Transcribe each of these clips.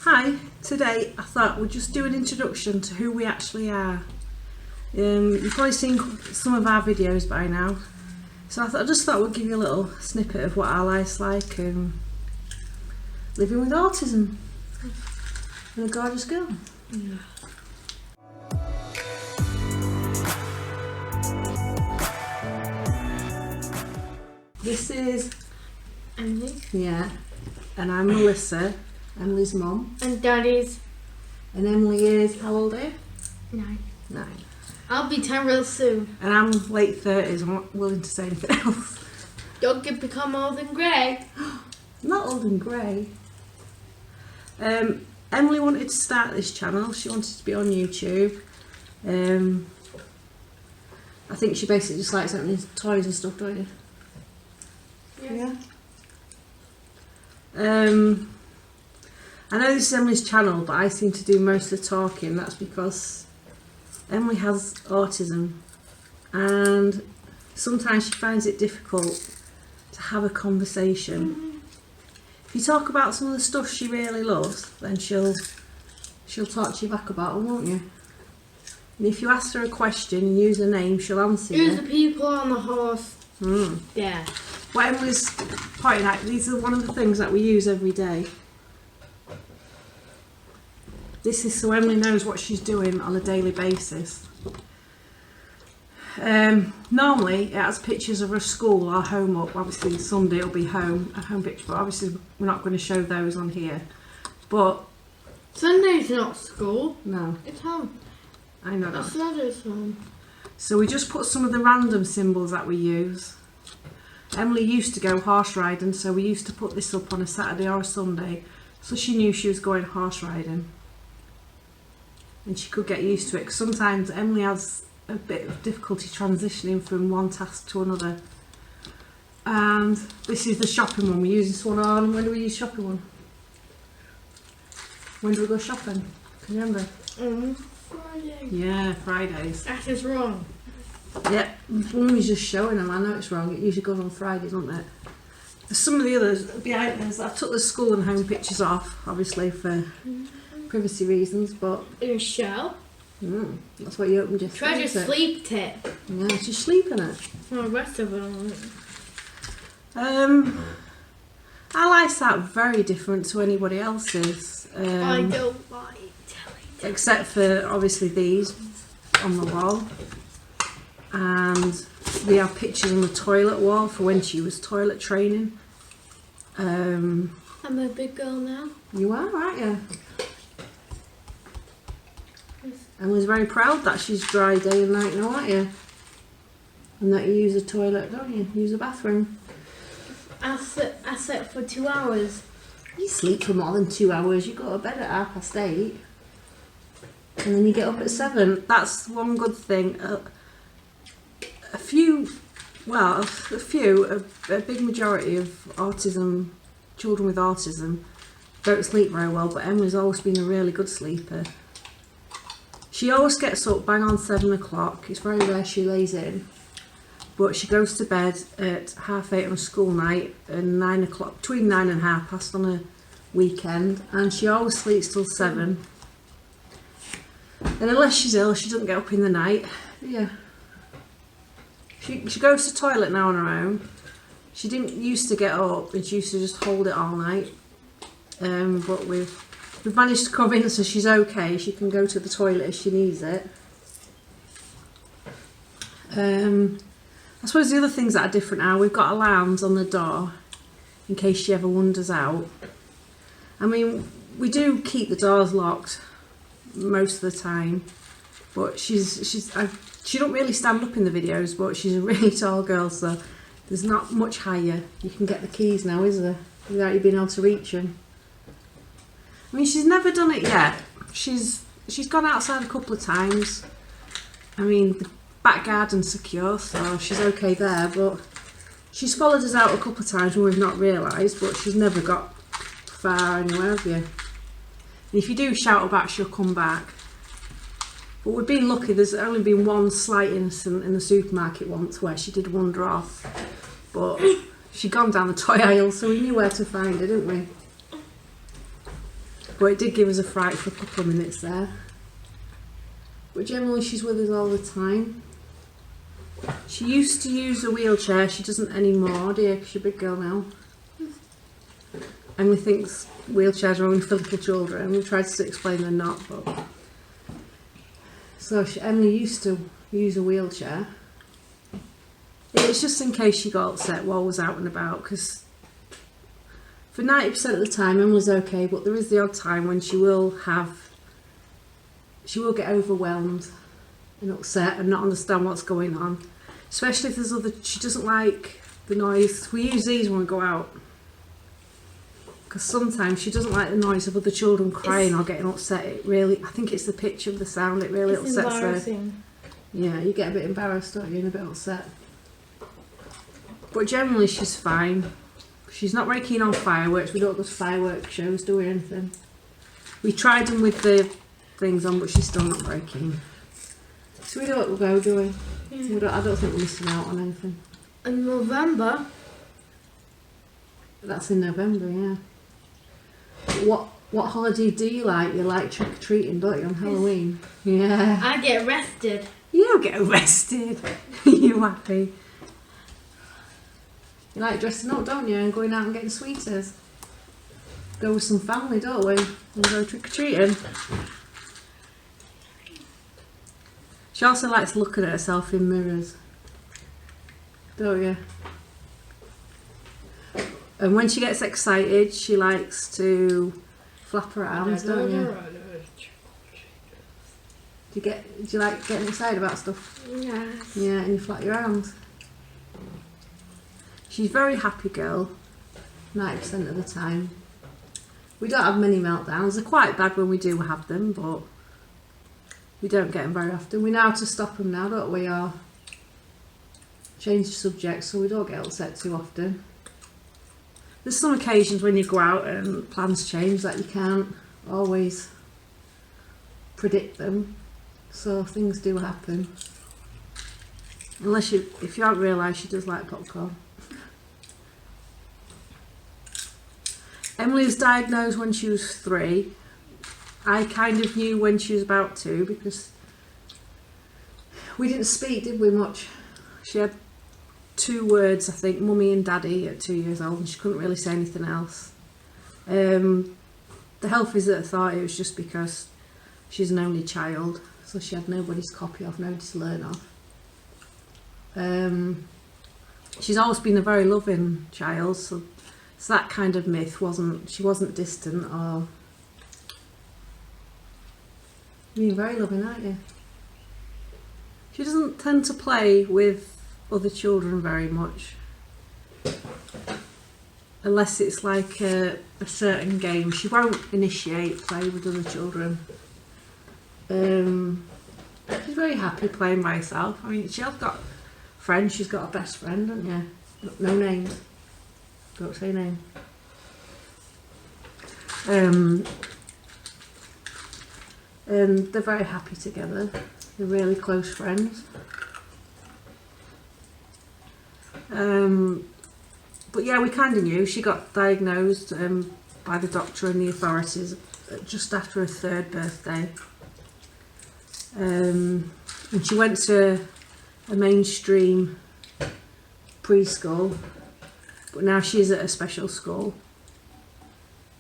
Hi, today I thought we'd just do an introduction to who we actually are. You've probably seen some of our videos by now, so I just thought we'd give you a little snippet of what our life's like living with autism and a gorgeous girl. Yeah. This is Emily. Yeah, and I'm Melissa, Emily's mum. And Daddy's. And Emily is, how old are you? 9. 9. I'll be 10 real soon. And I'm late 30s, I'm not willing to say anything else. Don't get become old and grey. Not old and grey. Emily wanted to start this channel, she wanted to be on YouTube. I think she basically just likes opening toys and stuff, don't you? Yeah. I know this is Emily's channel, but I seem to do most of the talking. That's because Emily has autism and sometimes she finds it difficult to have a conversation. If you talk about some of the stuff she really loves, then she'll talk to you back about them, won't you? And if you ask her a question and use a name, she'll answer you. Who's the people on the horse? Yeah. What Emily's pointing out, these are one of the things that we use every day. This is so Emily knows what she's doing on a daily basis. Normally it has pictures of her school or home up. Obviously Sunday it'll be a home picture, but obviously we're not going to show those on here. But Sunday's not school. No. It's home. I know that. Saturday's home. So we just put some of the random symbols that we use. Emily used to go horse riding, so we used to put this up on a Saturday or a Sunday, so she knew she was going horse riding. And she could get used to it, because sometimes Emily has a bit of difficulty transitioning from one task to another. And this is the shopping one. We use this one on, when do we use shopping one? When do we go shopping? Can you remember? Friday. Yeah, Fridays. That is wrong. Yeah, Mummy's just showing them. I know it's wrong. It usually goes on Fridays, doesn't it? Some of the others behind us, I took the school and home pictures off, obviously for privacy reasons, but In a show. That's what you opened just. Try to sleep tip. Yeah, she's sleeping it. Well, the rest of them. Our lives are very different to anybody else's. I don't like telling. Except for obviously these on the wall. And we have pictures on the toilet wall for when she was toilet training. I'm a big girl now. You are, aren't you? And was very proud that she's dry day and night now, aren't you? And that you use a toilet, don't you? Use a bathroom. I slept for 2 hours. You sleep for more than 2 hours. You go to bed at 8:30. And then you get up at 7. That's one good thing. A big majority of children with autism don't sleep very well, but Emily's always been a really good sleeper. She always gets up bang on 7 o'clock. It's very rare she lays in, but she goes to bed at 8:30 on a school night and 9 o'clock, between 9 and past on a weekend, and she always sleeps till 7. And unless she's ill, she doesn't get up in the night. Yeah. She goes to the toilet now on her own. She didn't used to get up, and she used to just hold it all night. But we've managed to convince her she's okay. She can go to the toilet if she needs it. I suppose the other things that are different are we've got alarms on the door in case she ever wanders out. I mean, we do keep the doors locked most of the time, but she don't really stand up in the videos, but she's a really tall girl, so there's not much higher. You can get the keys now, is there? Without you being able to reach them. I mean, she's never done it yet. She's gone outside a couple of times. I mean, the back garden's secure, so she's okay there, but she's followed us out a couple of times when we've not realised, but she's never got far anywhere, have you? And if you do shout her back, she'll come back. But we've been lucky, there's only been one slight incident in the supermarket once where she did wander off, but she'd gone down the toy aisle, so we knew where to find her, didn't we? But it did give us a fright for a couple of minutes there. But generally she's with us all the time. She used to use a wheelchair, she doesn't anymore, dear, because she's a big girl now. Emily thinks wheelchairs are only for little children. We tried to explain they're not, but... So Emily used to use a wheelchair. It's just in case she got upset while I was out and about, because for 90% of the time Emily's okay, but there is the odd time when she will get overwhelmed and upset and not understand what's going on. Especially if there's she doesn't like the noise. We use these when we go out. Because sometimes she doesn't like the noise of other children crying or getting upset. I think it's the pitch of the sound, it really upsets her. Yeah, you get a bit embarrassed, don't you, and a bit upset. But generally she's fine. She's not very keen on fireworks. We don't go to fireworks shows, do we, or anything? We tried them with the things on, but she's still not very keen. So we don't go, do we? Yeah. I don't think we're missing out on anything. In November. That's in November, yeah. What holiday do you like? You like trick-or-treating, don't you, on Halloween? Yeah. I get arrested. You get arrested. You happy? You like dressing up, don't you, and going out and getting sweeties? Go with some family, don't we? And go trick-or-treating. She also likes looking at herself in mirrors. Don't you? And when she gets excited, she likes to flap her arms, don't you? Do you like getting excited about stuff? Yes. Yeah, and you flap your arms. She's a very happy girl, 90% of the time. We don't have many meltdowns. They're quite bad when we do have them, but we don't get them very often. We know how to stop them now, don't we? Or change the subject so we don't get upset too often. There's some occasions when you go out and plans change that you can't always predict them. So things do happen. If you haven't realised, she does like popcorn. Emily was diagnosed when she was 3. I kind of knew when she was about 2 because we didn't speak, did we, much? She had 2 words, I think, mummy and daddy at 2 years old, and she couldn't really say anything else. The health visitor thought it was just because she's an only child, so she had nobody's copy of, nobody to learn off. She's always been a very loving child, so that kind of myth she wasn't distant or... You're very loving, aren't you? She doesn't tend to play with other children very much. Unless it's like a certain game. She won't initiate play with other children. She's very happy playing by herself. I mean, she has got friends. She's got a best friend, hasn't you? No names. Don't say name. And they're very happy together. They're really close friends. But yeah, we kind of knew. She got diagnosed by the doctor and the authorities just after her 3rd birthday. And she went to a mainstream preschool, but now she's at a special school.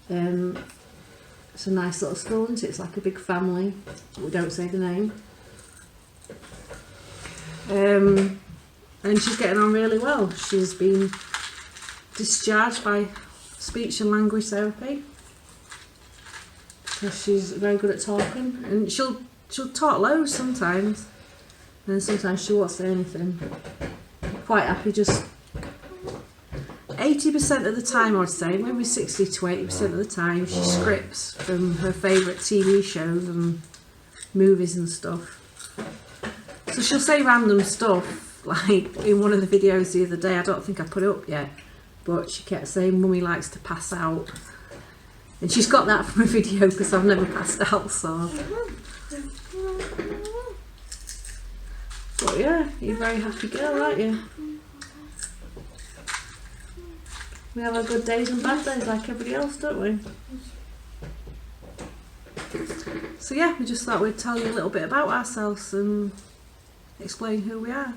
It's a nice little school, isn't it? It's like a big family. We don't say the name. And she's getting on really well. She's been discharged by speech and language therapy because she's very good at talking, and she'll talk loads sometimes, and then sometimes she won't say anything. Quite happy, just 80% of the time, I'd say, maybe 60 to 80% of the time, she scripts from her favourite TV shows and movies and stuff. So she'll say random stuff. Like in one of the videos the other day, I don't think I put it up yet, but she kept saying mummy likes to pass out, and she's got that from a video because I've never passed out, so. But yeah, you're a very happy girl, aren't you? We have our good days and bad days like everybody else, don't we? So yeah, we just thought we'd tell you a little bit about ourselves and explain who we are.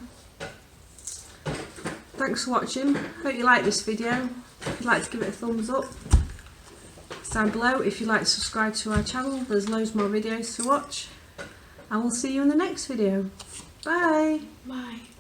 Thanks for watching. Hope you like this video. If you'd like to give it a thumbs up, it's down below. If you'd like to subscribe to our channel, there's loads more videos to watch. And we'll see you in the next video. Bye. Bye.